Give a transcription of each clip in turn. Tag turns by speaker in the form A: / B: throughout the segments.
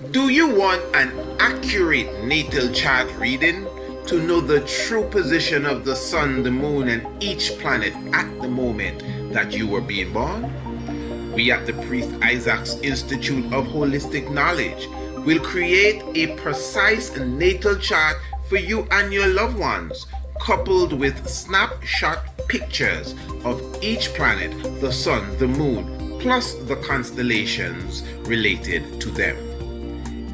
A: Do you want an accurate natal chart reading to know the true position of the sun, the moon, and each planet at the moment that you were being born? We at the Priest Isaac's Institute of Holistic Knowledge will create a precise natal chart for you and your loved ones, coupled with snapshot pictures of each planet, the sun, the moon, plus the constellations related to them.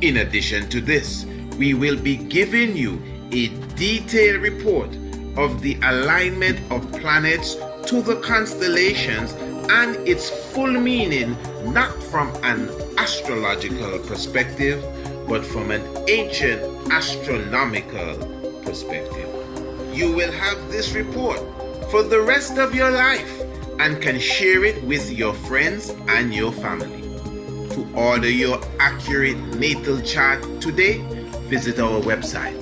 A: In addition to this, we will be giving you a detailed report of the alignment of planets to the constellations and its full meaning, not from an astrological perspective, but from an ancient astronomical perspective. You will have this report for the rest of your life and can share it with your friends and your family. To order your accurate natal chart today, visit our website,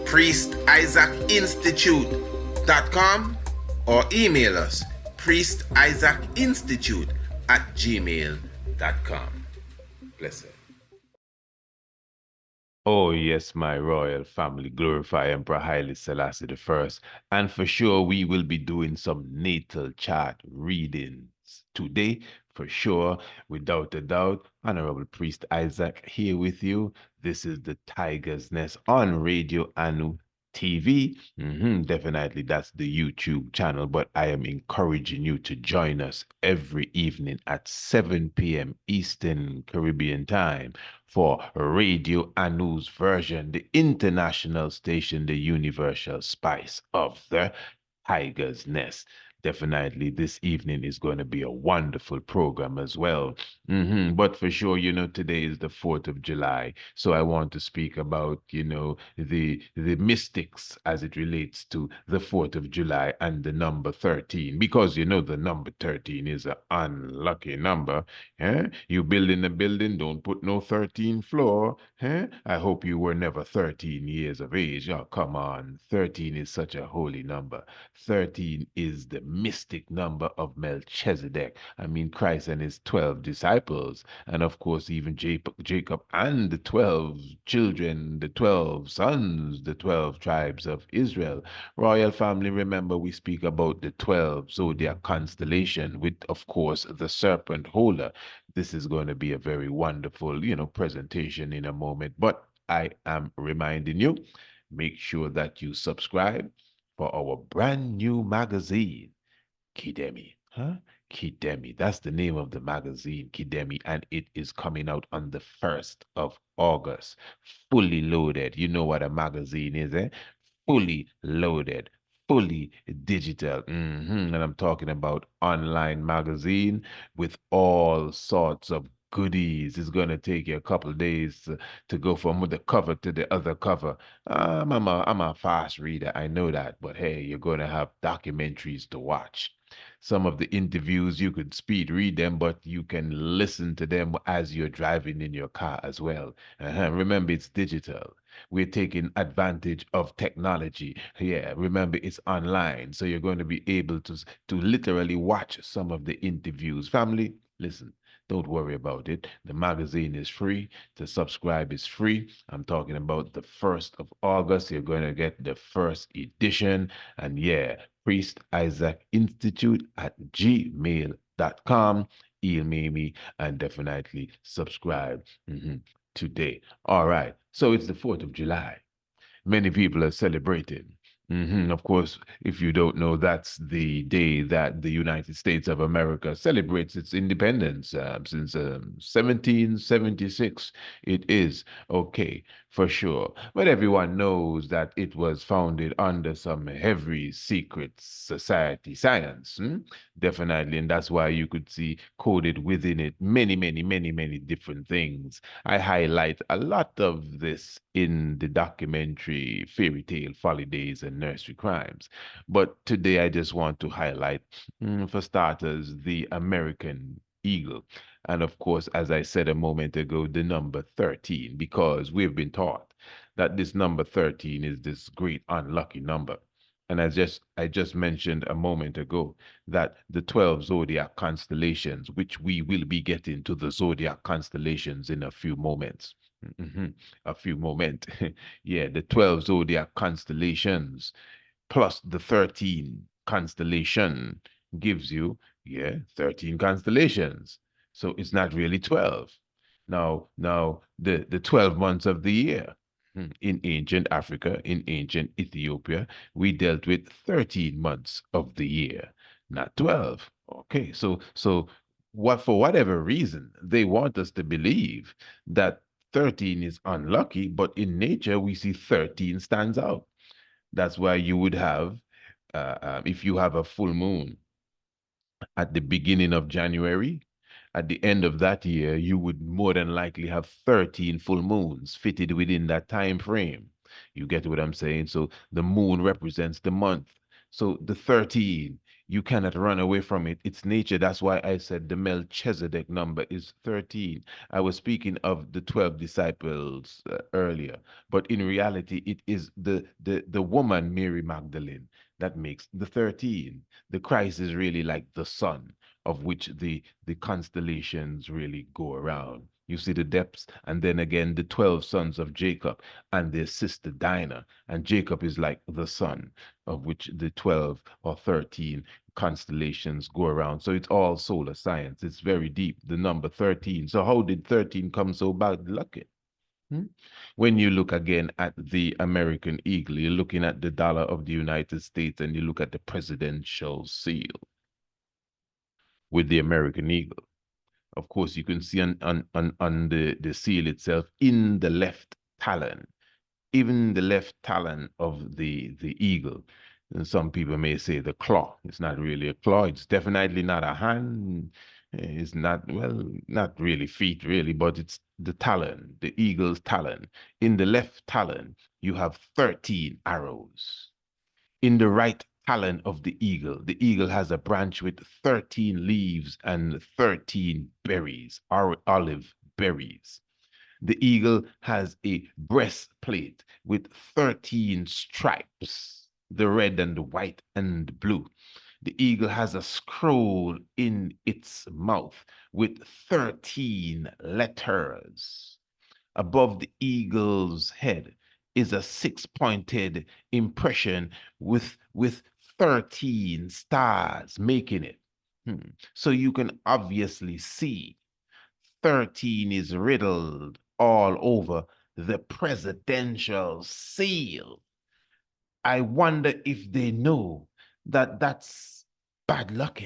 A: priestisaacinstitute.com, or email us, priestisaacinstitute@gmail.com. Blessed.
B: Oh, yes, my royal family, glorify Emperor Haile Selassie the First. And for sure, we will be doing some natal chart readings today, for sure, without a doubt. Honorable Priest Isaac here with you. This is the Tiger's Nest on Radio Anu TV. Definitely, that's the YouTube channel, but I am encouraging you to join us every evening at 7 p.m. Eastern Caribbean time for Radio Anu's version, the international station, the universal spice of the Tiger's Nest. Definitely, this evening is going to be a wonderful program as well. But for sure, today is the 4th of July. So I want to speak about, the mystics as it relates to the 4th of July and the number 13. Because, the number 13 is an unlucky number. You building a building, don't put no 13th floor. I hope you were never 13 years of age. Oh, come on. 13 is such a holy number. 13 is the mystic number of Melchizedek. I mean, Christ and his 12 disciples. And of course, even Jacob and the 12 children, the 12 sons, the 12 tribes of Israel. Royal family, remember, we speak about the 12 zodiac constellation with, of course, the serpent holder. This is going to be a very wonderful, presentation in a moment. But I am reminding you, make sure that you subscribe for our brand new magazine, Kidemi. Huh? Kidemi. That's the name of the magazine, Kidemi, and it is coming out on the 1st of August. Fully loaded. You know what a magazine is, eh? Fully loaded, fully digital. And I'm talking about online magazine with all sorts of goodies. It's going to take you a couple of days to go from the cover to the other cover. I'm a fast reader, I know that, but hey, you're going to have documentaries to watch. Some of the interviews, you could speed read them, but you can listen to them as you're driving in your car as well. Remember, it's digital. We're taking advantage of technology. Yeah, remember, it's online, so you're going to be able to literally watch some of the interviews. Family, listen, don't worry about it. The magazine is free. To subscribe is free. I'm talking about the 1st of August. You're going to get the first edition. And yeah, Priest Isaac Institute at gmail.com. Email me and definitely subscribe today. All right. So it's the 4th of July. Many people are celebrating. Of course, if you don't know, that's the day that the United States of America celebrates its independence since 1776. It is okay, for sure. But everyone knows that it was founded under some heavy secret society science. Definitely. And that's why you could see coded within it many, many, many, many different things. I highlight a lot of this in the documentary Fairy Tale Folly Days and Nursery Crimes. But today I just want to highlight, for starters, the American eagle. And of course, as I said a moment ago, the number 13, because we've been taught that this number 13 is this great unlucky number. And I just mentioned a moment ago that the 12 zodiac constellations, which we will be getting to the zodiac constellations in a few moments. A few moments. Yeah, the 12 zodiac constellations plus the 13 constellation gives you, yeah, 13 constellations. So it's not really 12. Now the 12 months of the year. In ancient Africa, in ancient Ethiopia, we dealt with 13 months of the year, not 12. Okay, so what for whatever reason they want us to believe that 13 is unlucky, but in nature we see 13 stands out. That's why you would have, if you have a full moon at the beginning of January, at the end of that year, you would more than likely have 13 full moons fitted within that time frame. You get what I'm saying? So the moon represents the month. So the 13, you cannot run away from it. It's nature. That's why I said the Melchizedek number is 13. I was speaking of the 12 disciples earlier, but in reality, it is the woman, Mary Magdalene, that makes the 13. The Christ is really like the sun of which the constellations really go around. You see the depths, and then again the 12 sons of Jacob and their sister Dinah. And Jacob is like the sun of which the 12 or 13 constellations go around. So it's all solar science. It's very deep, the number 13. So how did 13 come so bad lucky? Hmm? When you look again at the American eagle, you're looking at the dollar of the United States and you look at the presidential seal with the American eagle. Of course, you can see on the seal itself in the left talon, even the left talon of the eagle. And some people may say the claw. It's not really a claw. It's definitely not a hand. It's not, well, not really feet, really, but it's the talon, the eagle's talon. In the left talon, you have 13 arrows. In the right talon of the eagle has a branch with 13 leaves and 13 berries, olive berries. The eagle has a breastplate with 13 stripes, the red and the white and the blue. The eagle has a scroll in its mouth with 13 letters. Above the eagle's head is a six-pointed impression with 13 stars making it. So you can obviously see 13 is riddled all over the presidential seal. I wonder if they know that that's bad luck.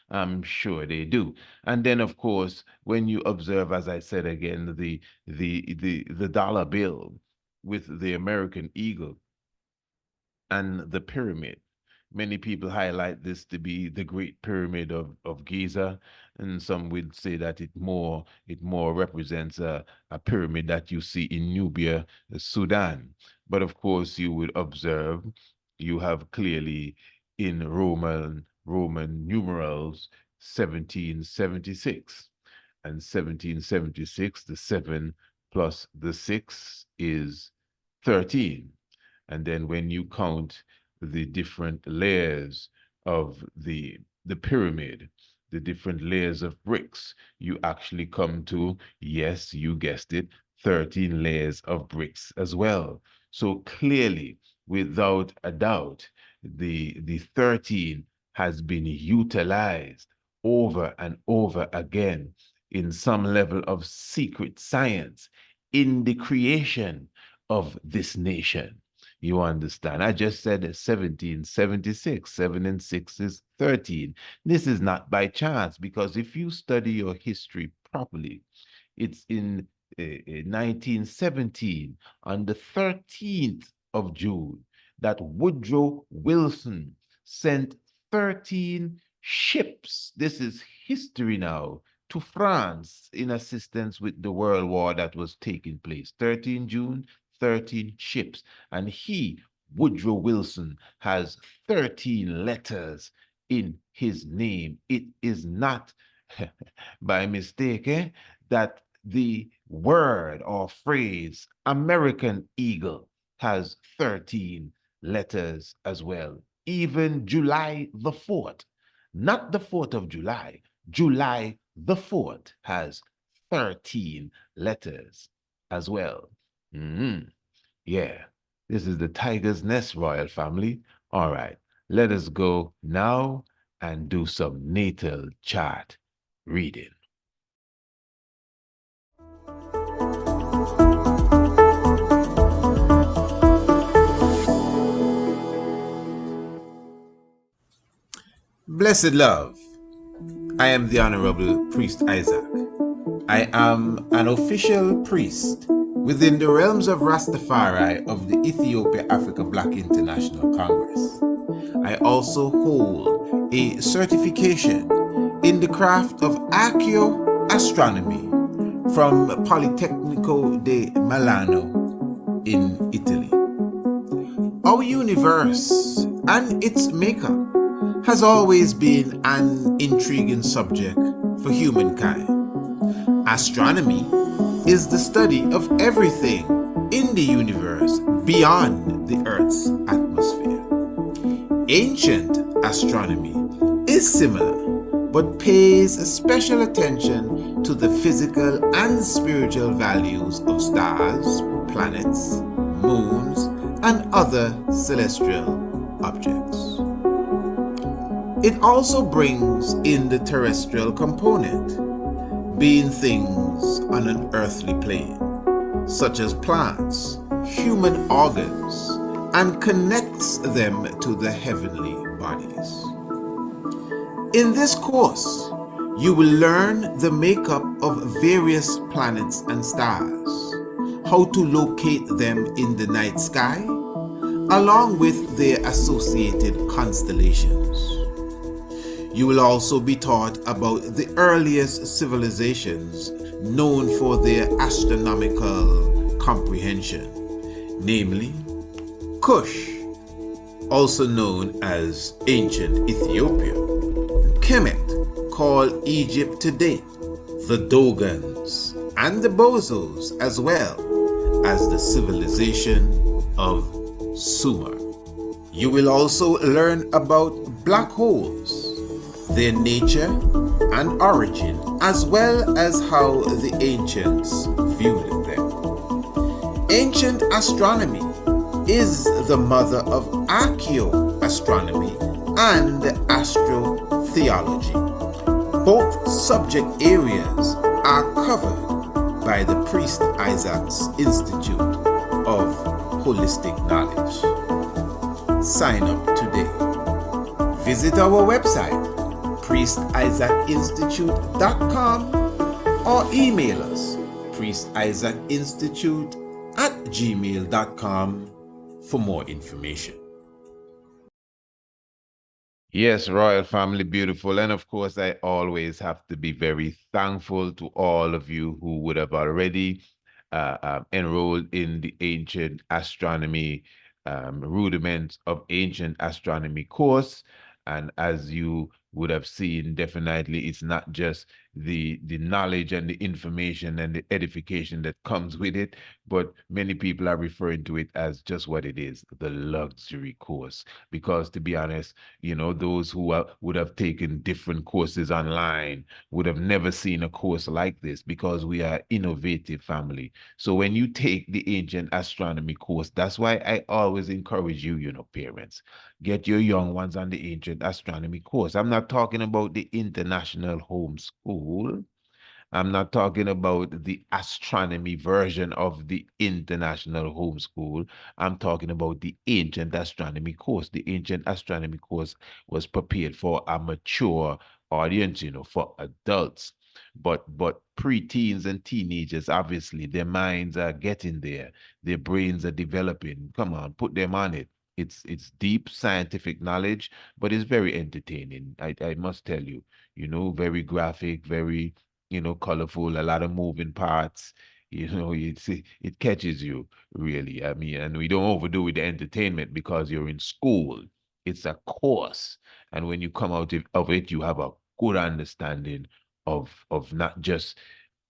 B: I'm sure they do. And then, of course, when you observe, as I said again, the dollar bill with the American eagle and the pyramid. Many people highlight this to be the Great Pyramid of Giza, and some would say that it more represents a pyramid that you see in Nubia, Sudan. But of course, you would observe you have clearly in Roman numerals 1776. And 1776, the 7 plus the 6 is 13. And then when you count the different layers of the pyramid, the different layers of bricks, you actually come to, yes, you guessed it, 13 layers of bricks as well. So clearly, without a doubt, the 13 has been utilized over and over again in some level of secret science in the creation of this nation. You understand? I just said 1776. 7 and 6 is 13. This is not by chance, because if you study your history properly, it's in 1917, on the 13th of June, that Woodrow Wilson sent 13 ships. This is history now, to France in assistance with the world war that was taking place. 13 June, 13 ships. And he, Woodrow Wilson, has 13 letters in his name. It is not by mistake that the word or phrase American eagle has 13 letters as well. Even July the 4th, not the 4th of July, July the 4th has 13 letters as well. Yeah, this is the Tiger's Nest royal family. All right, let us go now and do some natal chart reading.
A: Blessed love, I am the Honorable Priest Isaac. I am an official priest within the realms of Rastafari of the Ethiopia Africa Black International Congress. I also hold a certification in the craft of archaeoastronomy from Politecnico de Milano in Italy. Our universe and its makeup has always been an intriguing subject for humankind. Astronomy is the study of everything in the universe beyond the Earth's atmosphere. Ancient astronomy is similar, but pays special attention to the physical and spiritual values of stars, planets, moons, and other celestial objects. It also brings in the terrestrial component, being things on an earthly plane, such as plants, human organs, and connects them to the heavenly bodies. In this course, you will learn the makeup of various planets and stars, how to locate them in the night sky, along with their associated constellations. You will also be taught about the earliest civilizations known for their astronomical comprehension, namely Kush, also known as ancient Ethiopia, Kemet, called Egypt today, the Dogons, and the Bozos, as well as the civilization of Sumer. You will also learn about black holes, their nature and origin, as well as how the ancients viewed them. Ancient astronomy is the mother of archaeoastronomy and astrotheology. Both subject areas are covered by the Priest Isaac's Institute of Holistic Knowledge. Sign up today. Visit our website, priestisaacinstitute.com, or email us, priestisaacinstitute@gmail.com, for more information.
B: Yes, royal family, beautiful. And of course, I always have to be very thankful to all of you who would have already enrolled in the ancient astronomy, rudiments of ancient astronomy course. And as you would have seen, definitely it's not just the knowledge and the information and the edification that comes with it, but many people are referring to it as just what it is, the luxury course. Because to be honest, those who would have taken different courses online would have never seen a course like this, because we are innovative family. So when you take the ancient astronomy course, that's why I always encourage you, parents, get your young ones on the ancient astronomy course. I'm not talking about the international homeschool. I'm not talking about the astronomy version of the international homeschool. I'm talking about the ancient astronomy course. The ancient astronomy course was prepared for a mature audience, for adults. But preteens and teenagers, obviously, their minds are getting there. Their brains are developing. Come on, put them on it. It's deep scientific knowledge, but it's very entertaining. I must tell you, very graphic, very colorful, a lot of moving parts. It catches you really. I mean, and we don't overdo with the entertainment because you're in school. It's a course, and when you come out of it, you have a good understanding of not just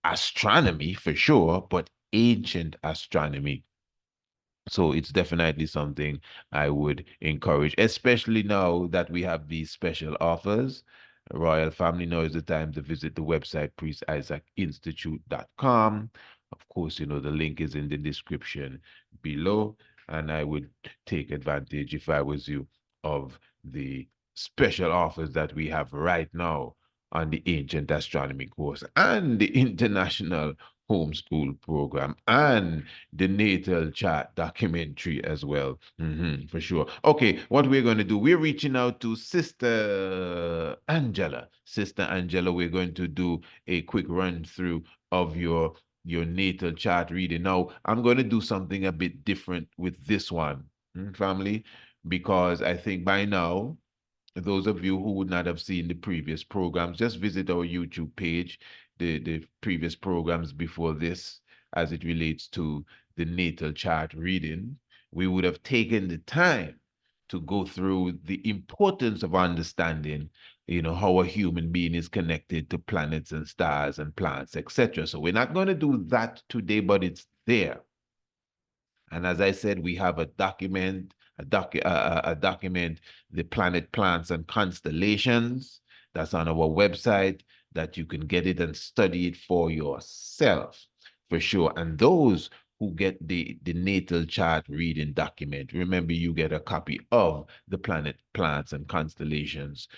B: astronomy for sure, but ancient astronomy. So it's definitely something I would encourage, especially now that we have these special offers, Royal family, now is the time to visit the website priestisaacinstitute.com. Of course, you know, the link is in the description below, and I would take advantage, if I was you, of the special offers that we have right now on the ancient astronomy course and the international homeschool program and the natal chart documentary as well. For sure. Okay, what we're going to do, we're reaching out to Sister Angela. Sister Angela, we're going to do a quick run through of your natal chart reading. Now, I'm going to do something a bit different with this one, family, because I think by now those of you who would not have seen the previous programs, just visit our YouTube page, the previous programs before this, as it relates to the natal chart reading. We would have taken the time to go through the importance of understanding, you know, how a human being is connected to planets and stars and plants, etc. So we're not going to do that today, but it's there. And as I said, we have a document, a document, the planet plants and constellations. That's on our website that you can get it and study it for yourself, for sure. And those who get the natal chart reading document, remember you get a copy of the planet plants and constellations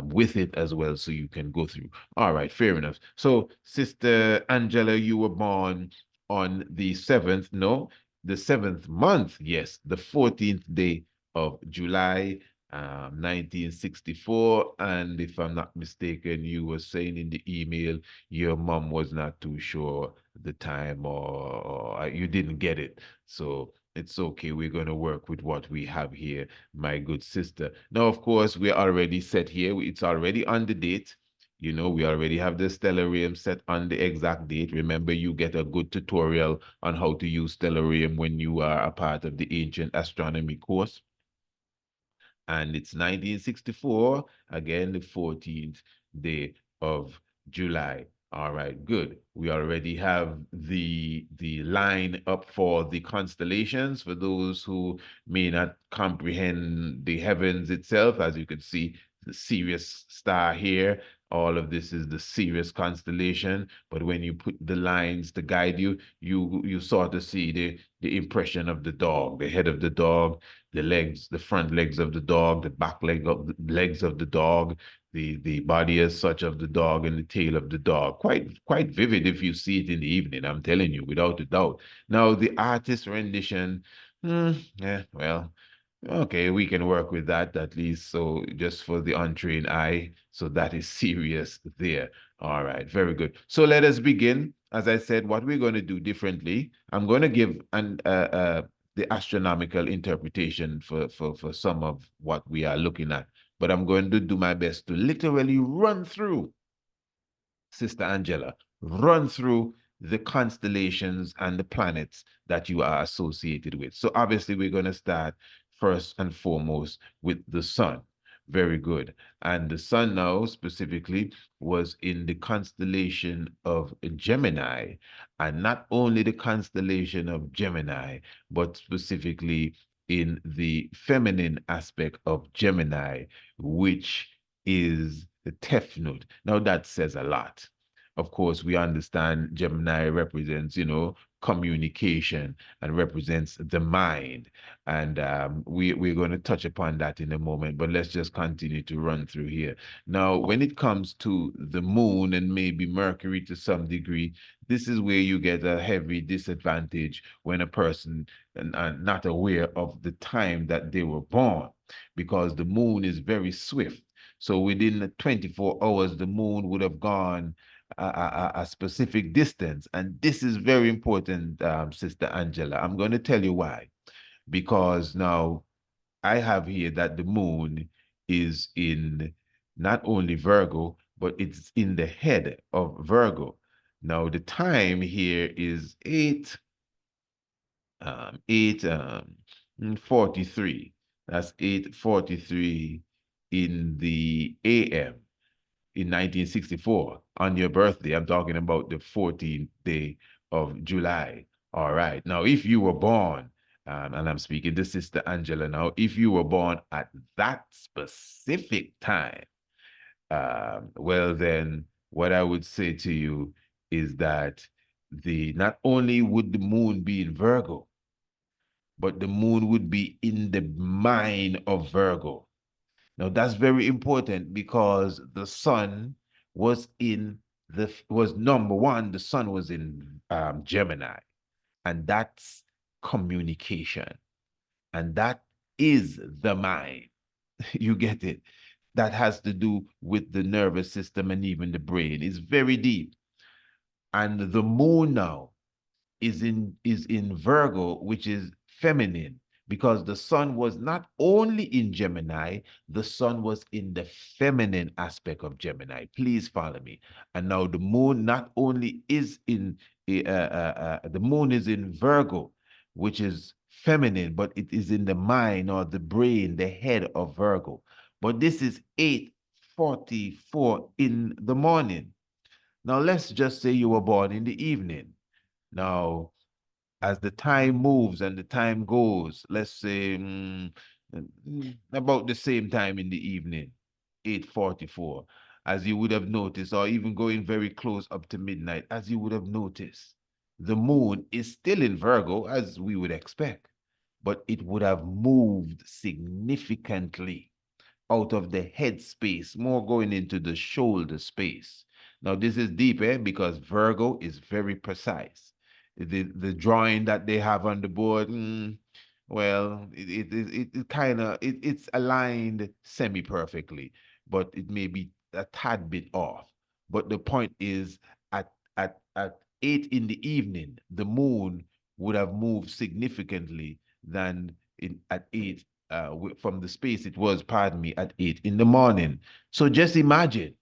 B: with it as well, so you can go through. All right, fair enough. So, Sister Angela, you were born on the 7th, no, the 7th month, yes, the 14th day of July, 1964. And if I'm not mistaken, you were saying in the email your mom was not too sure the time, or you didn't get it. So it's okay. We're going to work with what we have here, my good sister. Now, of course, we're already set here. It's already on the date. You know, we already have the stellarium set on the exact date. Remember, you get a good tutorial on how to use stellarium when you are a part of the ancient astronomy course. And it's 1964, again, the 14th day of July. All right, good. We already have the line up for the constellations. For those who may not comprehend the heavens itself, as you can see, the Sirius star here. All of this is the Sirius constellation. But when you put the lines to guide you, you sort of see the impression of the dog, the head of the dog, the legs, the front legs of the dog, the back legs of the dog, the body as such of the dog, and the tail of the dog. Quite vivid if you see it in the evening, I'm telling you, without a doubt. Now, the artist rendition, yeah, well, okay, we can work with that at least. So just for the untrained eye. So that is serious there. All right, very good. So let us begin. As I said, what we're going to do differently, I'm going to give the astronomical interpretation for some of what we are looking at. But I'm going to do my best to literally run through, Sister Angela, run through the constellations and the planets that you are associated with. So obviously we're going to start first and foremost with the sun. Very good. And the sun now specifically was in the constellation of Gemini. And not only the constellation of Gemini, but specifically in the feminine aspect of Gemini, which is the Tefnut. Now that says a lot. Of course, we understand Gemini represents, you know, communication and represents the mind. And we're going to touch upon that in a moment, but let's just continue to run through here. Now, when it comes to the moon and maybe Mercury to some degree, this is where you get a heavy disadvantage when a person not aware of the time that they were born, because the moon is very swift. So within 24 hours, the moon would have gone a specific distance. And this is very important, Sister Angela. I'm going to tell you why. Because now I have here that the moon is in not only Virgo, but it's in the head of Virgo. Now the time here is 43. That's 8:43 in the AM in 1964 on your birthday. I'm talking about the 14th day of July. All right. Now, if you were born, and I'm speaking to Sister Angela now, if you were born at that specific time, Well, then, what I would say to you is that not only would the moon be in Virgo, but the moon would be in the mind of Virgo. Now that's very important because the sun was number one. The sun was in Gemini, and that's communication, and that is the mind. You get it? That has to do with the nervous system and even the brain. It's very deep. And the moon now is in Virgo, which is feminine, because the sun was not only in Gemini, the sun was in the feminine aspect of Gemini. Please follow me. And now the moon not only is in the moon is in Virgo, which is feminine, but it is in the mind or the brain, the head of Virgo. But this is 8:44 in the morning. Now let's just say you were born in the evening. Now, as the time moves and the time goes, let's say about the same time in the evening, 8:44, as you would have noticed, or even going very close up to midnight, as you would have noticed, the moon is still in Virgo, as we would expect, but it would have moved significantly out of the head space, more going into the shoulder space. Now, this is deep, because Virgo is very precise. The drawing that they have on the board, well, it kind of it's aligned semi-perfectly, but it may be a tad bit off. But the point is, at 8 in the evening, the moon would have moved significantly than at 8 from the space it was, pardon me, at 8 in the morning. So just imagine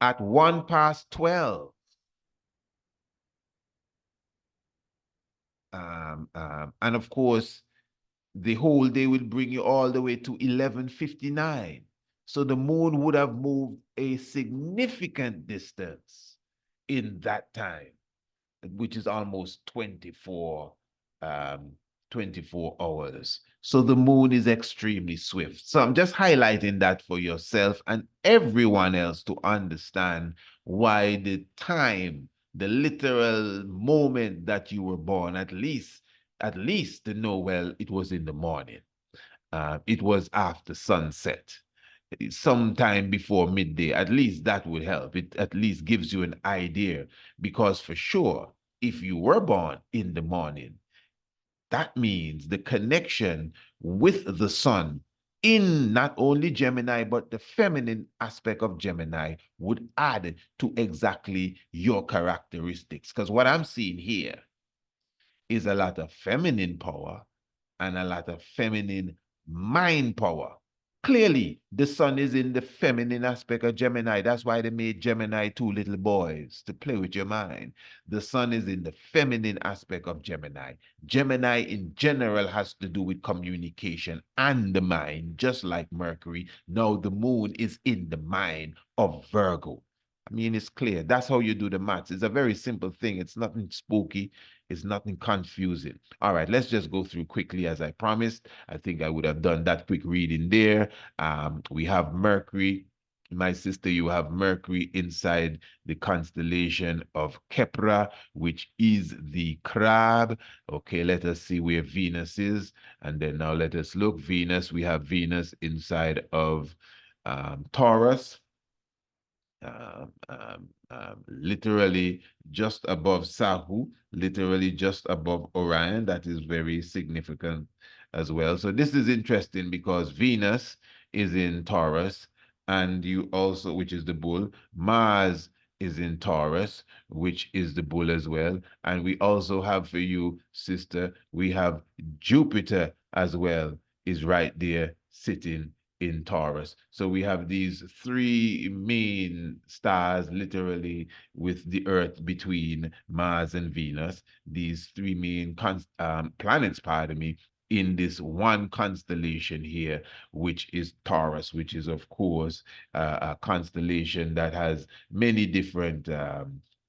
B: at 1 past 12, and of course, the whole day will bring you all the way to 11:59. So the moon would have moved a significant distance in that time, which is almost um, 24 hours. So the moon is extremely swift. So I'm just highlighting that for yourself and everyone else to understand why the time, the literal moment that you were born, at least to know, well, it was in the morning. It was after sunset, sometime before midday. At least that would help. It at least gives you an idea, because for sure, if you were born in the morning, that means the connection with the sun in not only Gemini, but the feminine aspect of Gemini would add to exactly your characteristics. Because what I'm seeing here is a lot of feminine power and a lot of feminine mind power. Clearly, the sun is in the feminine aspect of Gemini. That's why they made Gemini two little boys to play with your mind. The sun is in the feminine aspect of Gemini. Gemini in general has to do with communication and the mind, just like Mercury. Now the moon is in the mind of Virgo. I mean, it's clear. That's how you do the maths. It's a very simple thing. It's nothing spooky. It's nothing confusing. All right, let's just go through quickly as I promised. I think I would have done that quick reading there. We have Mercury. My sister, you have Mercury inside the constellation of Kepra, which is the crab. Okay, let us see where Venus is. And then now let us look. Venus, we have Venus inside of Taurus. Literally just above Sahu, literally just above Orion. That is very significant as well. So this is interesting because Venus is in Taurus, and you also, which is the bull, Mars is in Taurus, which is the bull as well. And we also have for you, sister, we have Jupiter as well, is right there sitting in Taurus. So we have these three main stars, literally, with the Earth between Mars and Venus, these three main planets, pardon me, in this one constellation here, which is Taurus, which is, of course, a constellation that has many different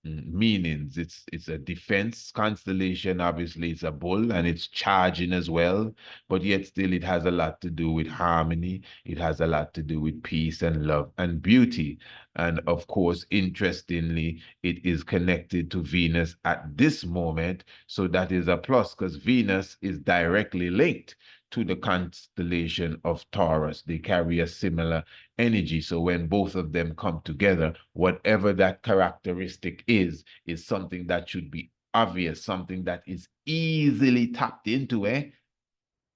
B: meanings. It's a defense constellation. Obviously, it's a bull and it's charging as well, but yet still it has a lot to do with harmony. It has a lot to do with peace and love and beauty. And of course, interestingly, it is connected to Venus at this moment. So that is a plus because Venus is directly linked to the constellation of Taurus. They carry a similar energy. So when both of them come together, whatever that characteristic is something that should be obvious, something that is easily tapped into,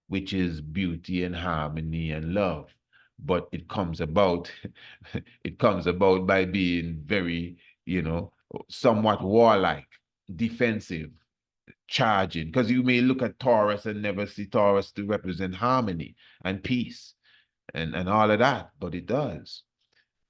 B: which is beauty and harmony and love. But it comes about, it comes about by being very, somewhat warlike, defensive, charging. Because you may look at Taurus and never see Taurus to represent harmony and peace and all of that, but it does.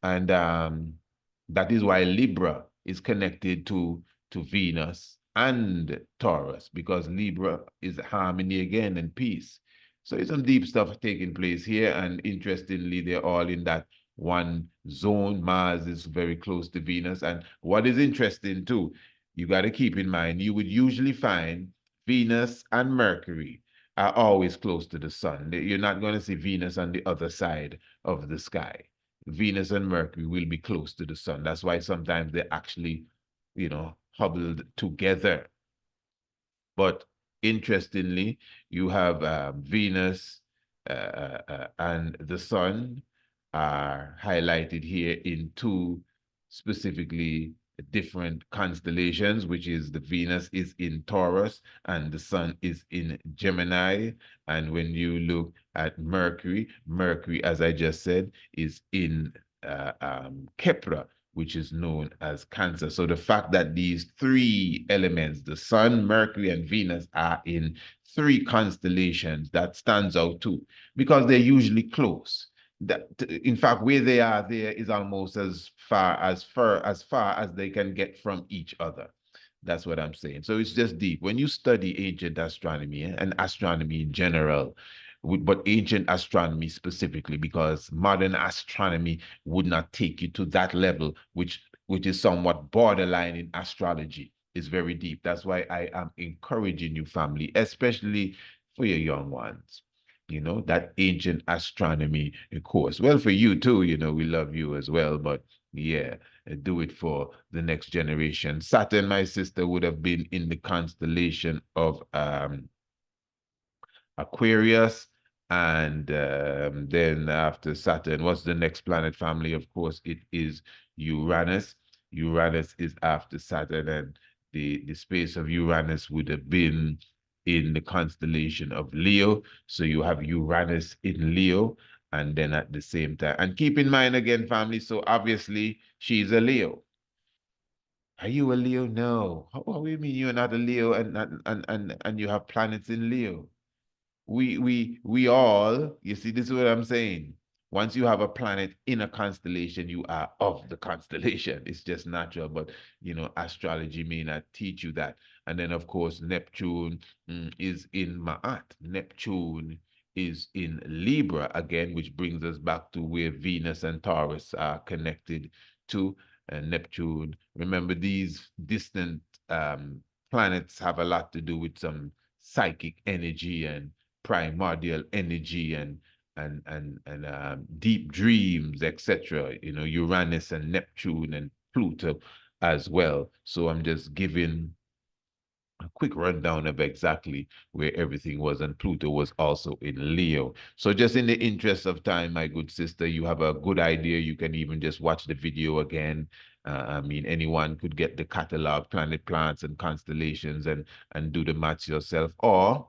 B: And that is why Libra is connected to Venus and Taurus, because Libra is harmony again and peace. So it's some deep stuff taking place here. And interestingly, they're all in that one zone. Mars is very close to Venus. And what is interesting too, you got to keep in mind, you would usually find Venus and Mercury are always close to the sun. You're not going to see Venus on the other side of the sky. Venus and Mercury will be close to the sun. That's why sometimes they're actually, huddled together. But interestingly, you have Venus and the sun are highlighted here in two specifically different constellations, which is the Venus is in Taurus and the sun is in Gemini. And when you look at Mercury, Mercury, as I just said, is in Kepler, which is known as Cancer. So the fact that these three elements, the Sun, Mercury, and Venus, are in three constellations, that stands out too, because they're usually close. That, in fact, where they are there is almost as far as they can get from each other. That's what I'm saying. So it's just deep. When you study ancient astronomy and astronomy in general, but ancient astronomy specifically, because modern astronomy would not take you to that level, which is somewhat borderline in astrology. Is very deep. That's why I am encouraging you, family, especially for your young ones. That ancient astronomy course. Well, for you too, we love you as well, but yeah, do it for the next generation. Saturn, my sister, would have been in the constellation of Aquarius. And then after Saturn, what's the next planet family? Of course, it is Uranus. Uranus is after Saturn, and the space of Uranus would have been in the constellation of Leo. So you have Uranus in Leo, and then at the same time, and keep in mind again, family, so obviously she's a Leo. Are you a Leo? No. What do you mean you're not a Leo and you have planets in Leo? We all, you see, this is what I'm saying. Once you have a planet in a constellation, you are of the constellation. It's just natural, but astrology may not teach you that. And then, of course, Neptune is in Ma'at. Neptune is in Libra again, which brings us back to where Venus and Taurus are connected to. And Neptune, remember, these distant planets have a lot to do with some psychic energy and primordial energy and deep dreams, etc. Uranus and Neptune and Pluto as well. So I'm just giving a quick rundown of exactly where everything was, and Pluto was also in Leo. So just in the interest of time, my good sister, you have a good idea. You can even just watch the video again. I mean, anyone could get the catalog, planet plants and constellations, and do the maths yourself, or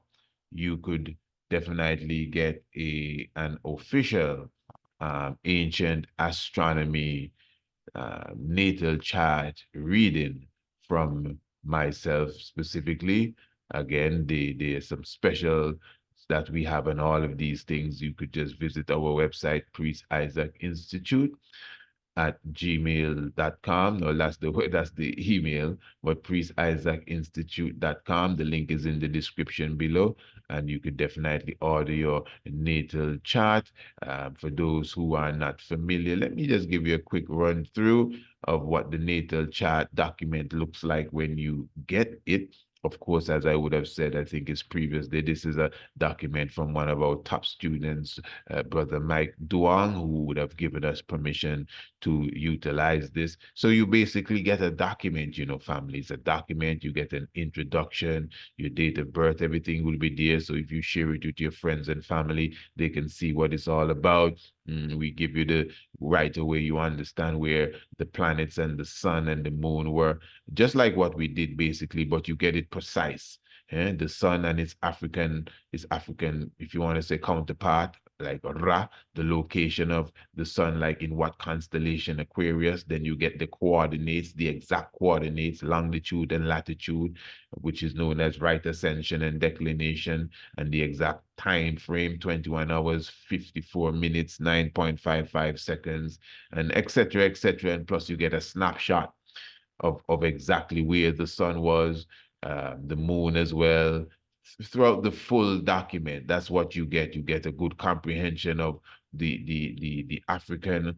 B: you could definitely get an official ancient astronomy natal chart reading from myself specifically. Again, there's some special that we have on all of these things. You could just visit our website, Priest Isaac Institute. at gmail.com. No, that's the email, but priestisaacinstitute.com. The link is in the description below, and you could definitely order your natal chart. For those who are not familiar, let me just give you a quick run through of what the natal chart document looks like when you get it. Of course, as I would have said, I think it's previously, this is a document from one of our top students, Brother Mike Duang, who would have given us permission to utilize this. So you basically get a document, you know, family. It's a document, you get an introduction, your date of birth, everything will be there. So if you share it with your friends and family, they can see what it's all about. We give you the right away, you understand where the planets and the sun and the moon were, just like what we did basically, but you get it precise. The sun and its African, if you want to say counterpart, like Ra, the location of the sun, like in what constellation, Aquarius. Then you get the coordinates, the exact coordinates, longitude and latitude, which is known as right ascension and declination, and the exact time frame, 21 hours, 54 minutes, 9.55 seconds, and etc., etc. And plus you get a snapshot of exactly where the sun was, the moon as well, throughout the full document. That's what you get. You get a good comprehension of the African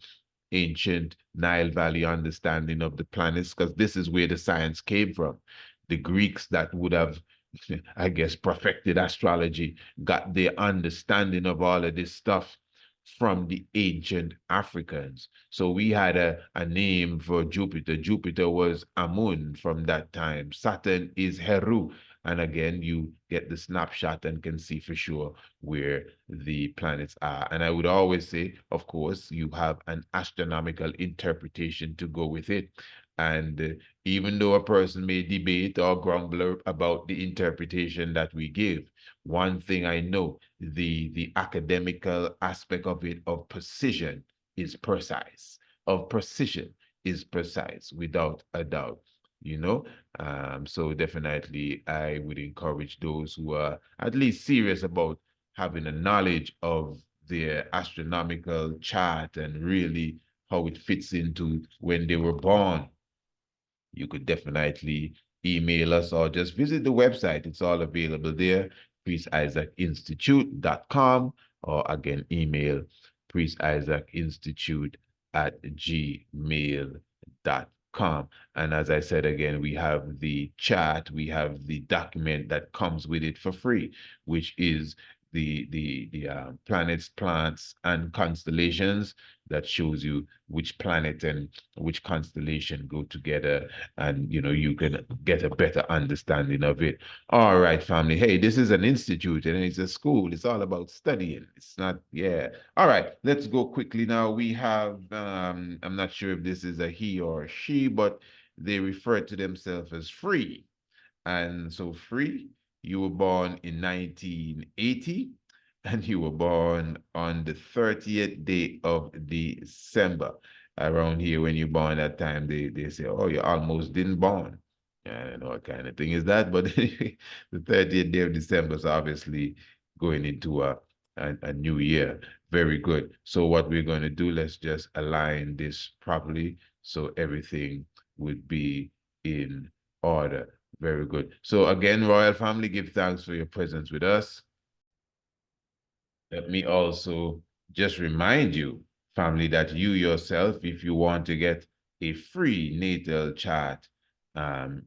B: ancient Nile Valley understanding of the planets, because this is where the science came from. The Greeks that would have, I guess, perfected astrology, got their understanding of all of this stuff from the ancient Africans. So we had a name for Jupiter. Jupiter was Amun from that time. Saturn is Heru. And again, you get the snapshot and can see for sure where the planets are. And I would always say, of course, you have an astronomical interpretation to go with it. And even though a person may debate or grumble about the interpretation that we give, one thing I know, the academical aspect of it, of precision, is precise. Of precision is precise, without a doubt. You know, so definitely I would encourage those who are at least serious about having a knowledge of their astronomical chart and really how it fits into when they were born. You could definitely email us or just visit the website. It's all available there, priestisaacinstitute.com, or again, email priestisaacinstitute at gmail.com. And as I said again, we have the chat, we have the document that comes with it for free, which is the planets, plants, and constellations that shows you which planet and which constellation go together, and you know you can get a better understanding of it. All right, family. Hey, this is an institute and it's a school. It's all about studying. It's not, yeah. All right, let's go quickly now. We have I'm not sure if this is a he or a she, but they refer to themselves as free. And so free, you were born in 1980 and you were born on the 30th day of December. Around here, when you're born that time, they say, oh, you almost didn't born. I don't know what kind of thing is that, but the 30th day of December is obviously going into a new year. Very good. So what we're going to do, let's just align this properly so everything would be in order. Very good. So again, Royal Family, give thanks for your presence with us. Let me also just remind you, family, that you yourself, if you want to get a free natal chart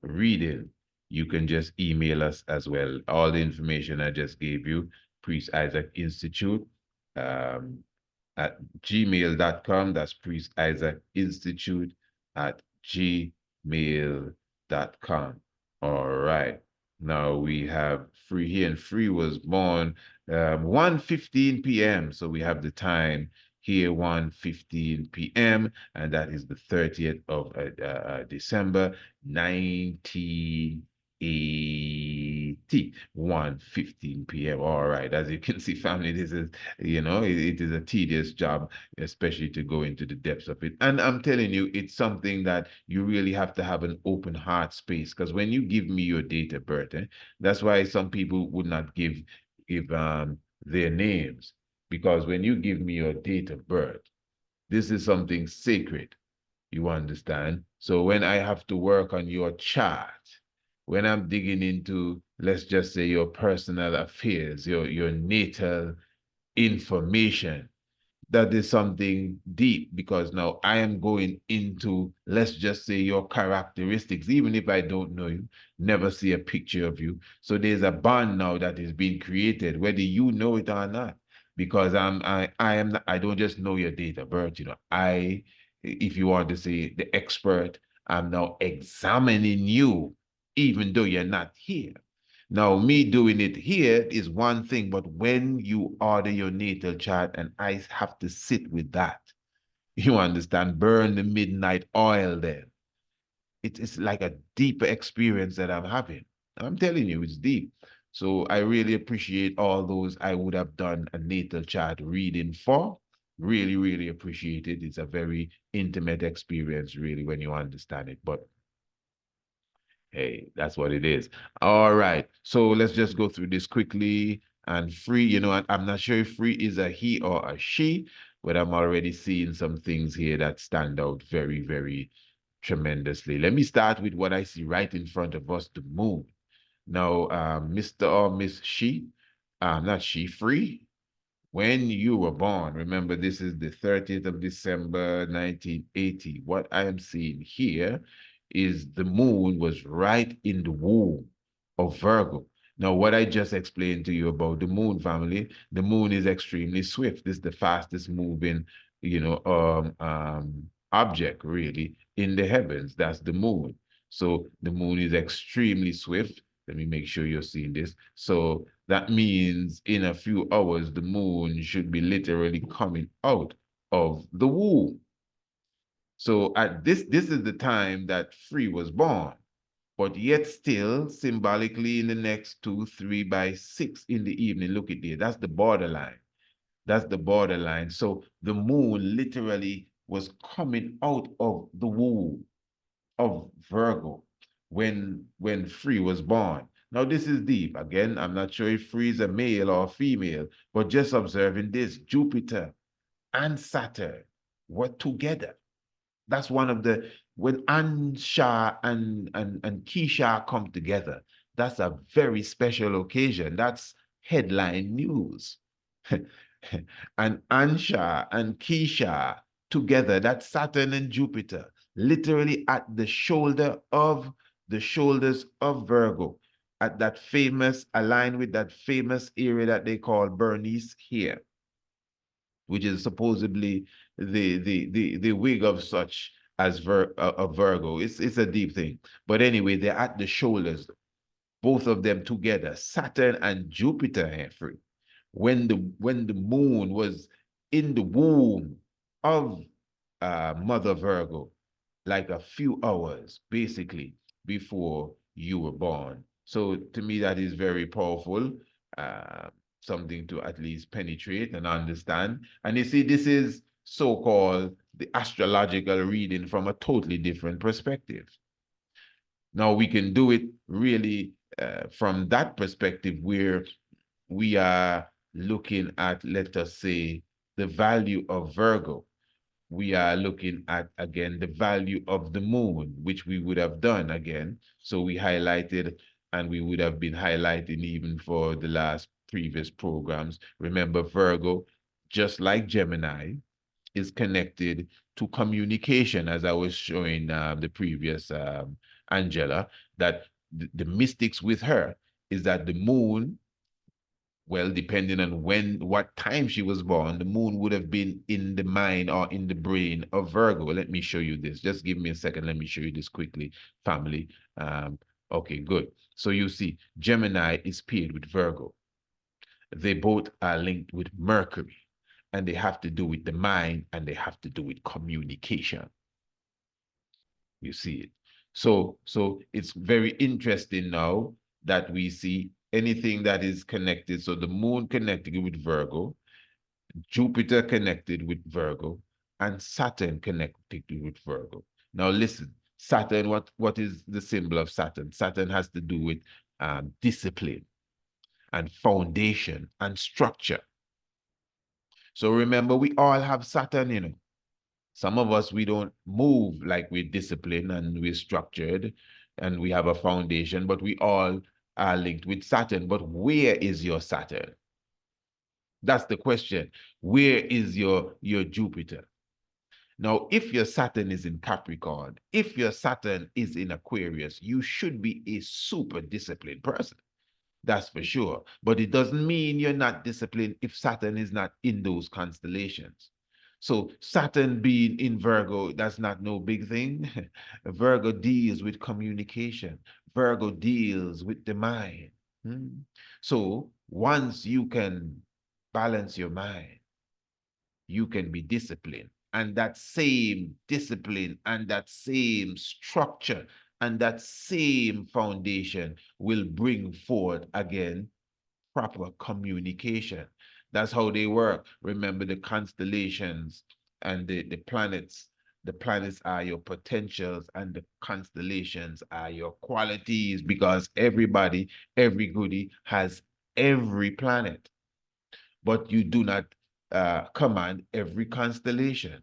B: reading, you can just email us as well. All the information I just gave you, Priest Isaac Institute at gmail.com. That's Priest Isaac Institute at gmail.com. All right. Now we have Free here, and Free was born 1:15 p.m. So we have the time here, 1:15 p.m. And that is the 30th of December, 1980, 1:15 p.m. All right. As you can see, family, this is, you know, it is a tedious job, especially to go into the depths of it. And I'm telling you, it's something that you really have to have an open heart space, because when you give me your date of birth, that's why some people would not give their names, because when you give me your date of birth, this is something sacred. You understand? So when I have to work on your chart, when I'm digging into, let's just say, your personal affairs, your natal information, that is something deep, because now I am going into, let's just say, your characteristics, even if I don't know you, never see a picture of you. So there's a bond now that is being created, whether you know it or not, because I am not, I don't just know your date of birth. If you want to say the expert, I'm now examining you, even though you're not here. Now, me doing it here is one thing, but when you order your natal chart and I have to sit with that, you understand, burn the midnight oil there. It's like a deeper experience that I'm having. I'm telling you, it's deep. So I really appreciate all those I would have done a natal chart reading for. Really, really appreciate it. It's a very intimate experience, really, when you understand it. But hey, that's what it is. All right. So let's just go through this quickly. And Free, I'm not sure if Free is a he or a she, but I'm already seeing some things here that stand out very, very tremendously. Let me start with what I see right in front of us, the moon. Now, Mr. or Miss She, not she, Free, when you were born, remember this is the 30th of December, 1980. What I am seeing here is the moon was right in the womb of Virgo. Now, what I just explained to you about the moon family, the moon is extremely swift. This is the fastest moving, object really in the heavens. That's the moon. So the moon is extremely swift. Let me make sure you're seeing this. So that means in a few hours, the moon should be literally coming out of the womb. So at this is the time that Free was born, but yet still symbolically in the next 2, 3 by 6 in the evening. Look at there, that's the borderline. That's the borderline. So the moon literally was coming out of the womb of Virgo when Free was born. Now this is deep. Again, I'm not sure if Free is a male or a female, but just observing this, Jupiter and Saturn were together. That's one of the, when Ansha and Keisha come together, that's a very special occasion. That's headline news. And Ansha and Keisha together, that's Saturn and Jupiter, literally at the shoulders of Virgo, at that famous, aligned with that famous area that they call Bernice here, which is supposedly the wig of such as Virgo. It's a deep thing. But anyway, they're at the shoulders, both of them together, Saturn and Jupiter, Henry. When the moon was in the womb of Mother Virgo, like a few hours, basically, before you were born. So to me, that is very powerful. Uh, Something to at least penetrate and understand. And you see, this is so-called the astrological reading from a totally different perspective. Now we can do it really from that perspective where we are looking at, let us say, the value of Virgo. We are looking at, again, the value of the moon, which we would have done again. So we highlighted, and we would have been highlighting even for the last previous programs. Remember, Virgo, just like Gemini, is connected to communication, as I was showing the previous Angela, that the mystics with her is that the moon, well, depending on what time she was born, the moon would have been in the mind or in the brain of Virgo. Let me show you this. Just give me a second. Let me show you this quickly, family. Okay, good. So you see, Gemini is paired with Virgo. They both are linked with Mercury, and they have to do with the mind, and they have to do with communication. You see it. So it's very interesting now that we see anything that is connected. So the moon connected with Virgo, Jupiter connected with Virgo, and Saturn connected with Virgo. Now listen, Saturn, what is the symbol of Saturn? Saturn has to do with discipline and foundation and structure. So remember, we all have Saturn, Some of us, we don't move like we're disciplined and we're structured and we have a foundation, but we all are linked with Saturn. But where is your Saturn? That's the question. Where is your Jupiter? Now, if your Saturn is in Capricorn, if your Saturn is in Aquarius, you should be a super disciplined person. That's for sure. But it doesn't mean you're not disciplined if Saturn is not in those constellations. So Saturn being in Virgo, that's not no big thing. Virgo deals with communication. Virgo deals with the mind. So once you can balance your mind, you can be disciplined. And that same discipline and that same structure and that same foundation will bring forth again proper communication. That's how they work. Remember the constellations and the planets. The planets are your potentials and the constellations are your qualities because everybody, every goody has every planet, but you do not command every constellation.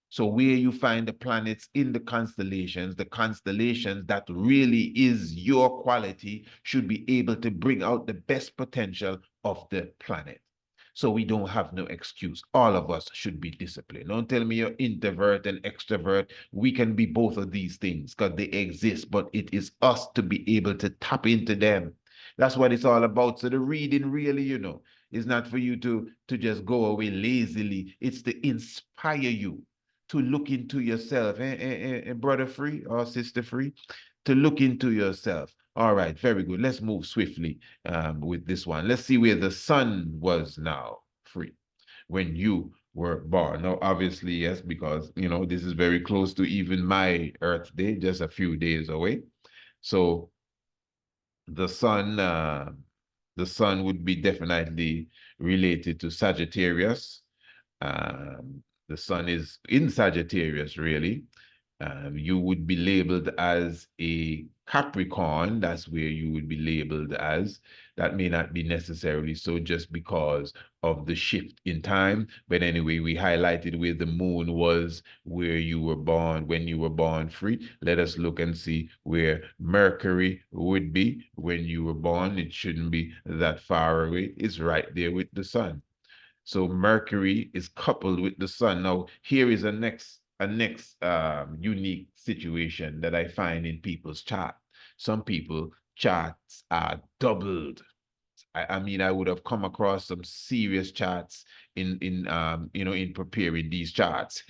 B: So where you find the planets in the constellations that really is your quality should be able to bring out the best potential of the planet. So we don't have no excuse. All of us should be disciplined. Don't tell me you're introvert and extrovert. We can be both of these things because they exist, but it is us to be able to tap into them. That's what it's all about. So the reading really, is not for you to just go away lazily. It's to inspire you to look into yourself, brother free or sister free, to look into yourself. All right, very good. Let's move swiftly with this one. Let's see where the sun was now free when you were born. Now, obviously, yes, because, this is very close to even my Earth Day, just a few days away. So the sun, the sun would be definitely related to Sagittarius. The sun is in Sagittarius, really. You would be labeled as a Capricorn. That's where you would be labeled as. That may not be necessarily so just because of the shift in time. But anyway, we highlighted where the moon was, where you were born, when you were born free. Let us look and see where Mercury would be when you were born. It shouldn't be that far away. It's right there with the sun. So Mercury is coupled with the sun. Now, here is a next unique situation that I find in people's chart. Some people charts are doubled. I mean, I would have come across some serious charts in preparing these charts,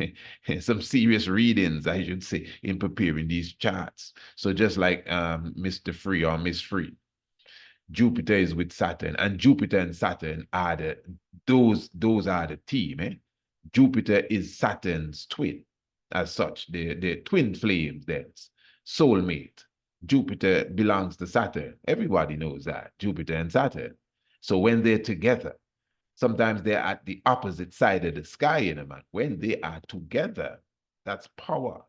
B: some serious readings, I should say, in preparing these charts. So just like Mr. Free or Miss Free, Jupiter is with Saturn, and Jupiter and Saturn are those are the team. Jupiter is Saturn's twin, as such. They're twin flames. That's soulmate. Jupiter belongs to Saturn. Everybody knows that. Jupiter and Saturn. So when they're together, sometimes they're at the opposite side of the sky in a man. When they are together, that's power.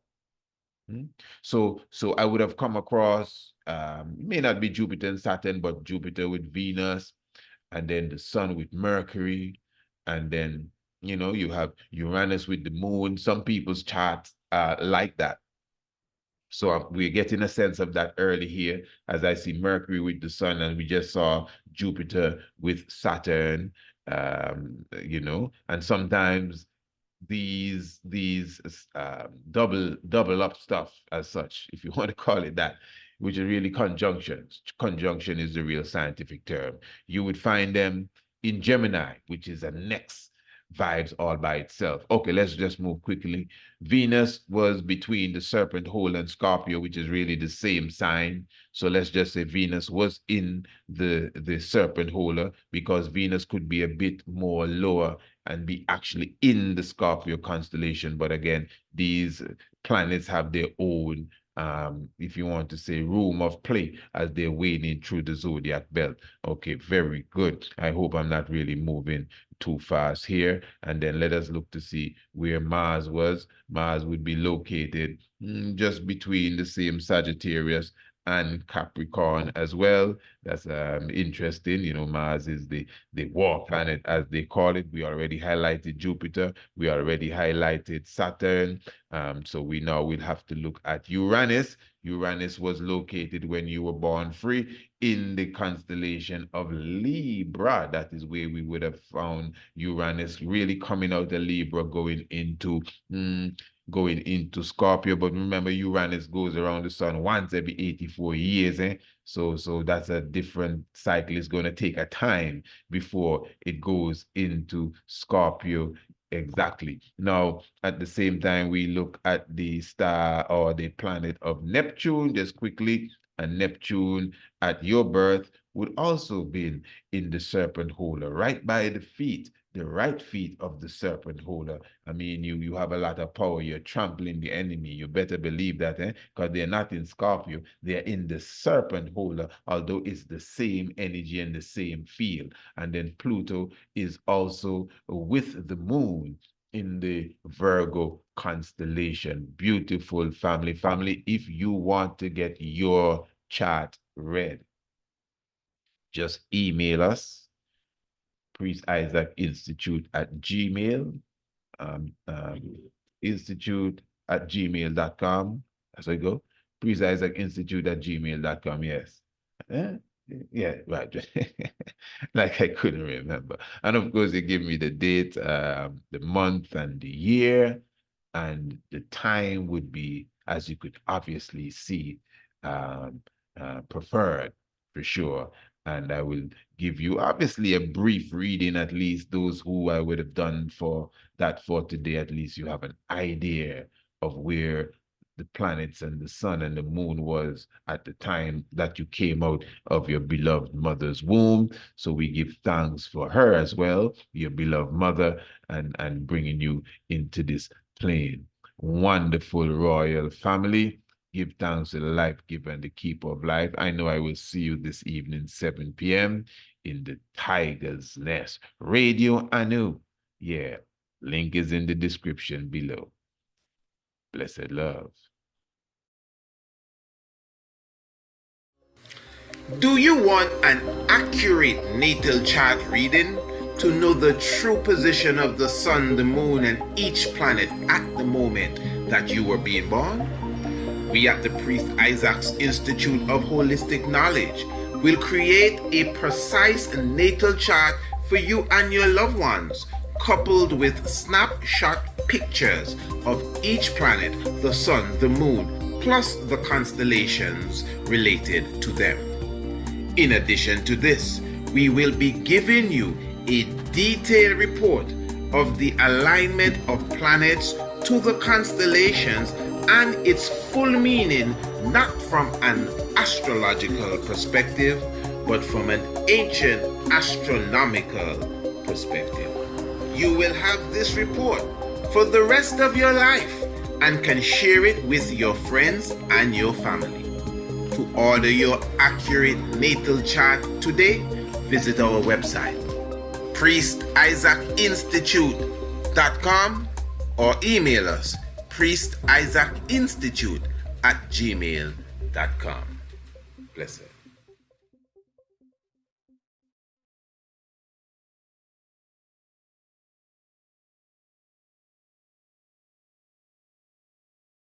B: So I would have come across, it may not be Jupiter and Saturn, but Jupiter with Venus, and then the sun with Mercury, and then, you have Uranus with the moon. Some people's charts are like that. So we're getting a sense of that early here as I see Mercury with the sun, and we just saw Jupiter with Saturn, and sometimes these double up stuff as such, if you want to call it that, which are really conjunctions. Conjunction is the real scientific term. You would find them in Gemini, which is a next vibes all by itself. Okay, let's just move quickly. Venus was between the serpent hole and Scorpio, which is really the same sign. So let's just say Venus was in the serpent hole because Venus could be a bit more lower and be actually in the Scorpio constellation. But again, these planets have their own, if you want to say, room of play as they're wading through the zodiac belt. Okay, very good. I hope I'm not really moving too fast here. And then let us look to see where Mars was. Mars would be located just between the same Sagittarius and Capricorn as well. That's interesting. You know, Mars is the war planet, as they call it. We already highlighted Jupiter. We already highlighted Saturn. So we now will have to look at Uranus. Uranus was located when you were born free in the constellation of Libra. That is where we would have found Uranus really coming out of Libra, going into Scorpio. But remember, Uranus goes around the sun once every 84 years. So that's a different cycle. It's going to take a time before it goes into Scorpio. Exactly. Now, at the same time, we look at the star or the planet of Neptune just quickly. And Neptune at your birth would also be in the serpent holder, right by the feet, the right feet of the serpent holder. I mean, you have a lot of power. You're trampling the enemy. You better believe that, because they're not in Scorpio. They're in the serpent holder, although it's the same energy and the same field. And then Pluto is also with the moon in the Virgo constellation. Beautiful family. Family, if you want to get your chart read, just email us, Priest Isaac Institute at Gmail, institute at gmail.com. That's how you go. Priest Isaac Institute at gmail.com. Yes. Yeah, right. Like I couldn't remember. And of course, they give me the date, the month, and the year, and the time would be, as you could obviously see, preferred for sure. And I will give you obviously a brief reading, at least those who I would have done for that for today. At least you have an idea of where the planets and the sun and the moon was at the time that you came out of your beloved mother's womb. So we give thanks for her as well, your beloved mother, and bringing you into this plane. Wonderful royal family. Give thanks to the life giver and the keeper of life. I know I will see you this evening, 7 p.m. in the Tiger's Nest Radio Anu. Yeah, link is in the description below. Blessed love.
A: Do you want an accurate natal chart reading to know the true position of the sun, the moon, and each planet at the moment that you were being born? We at the Priest Isaac's Institute of Holistic Knowledge will create a precise natal chart for you and your loved ones, coupled with snapshot pictures of each planet, the sun, the moon, plus the constellations related to them. In addition to this, we will be giving you a detailed report of the alignment of planets to the constellations and its full meaning, not from an astrological perspective, but from an ancient astronomical perspective. You will have this report for the rest of your life and can share it with your friends and your family. To order your accurate natal chart today, visit our website, priestisaacinstitute.com, or email us, priestisaacinstitute@gmail.com. Blessed.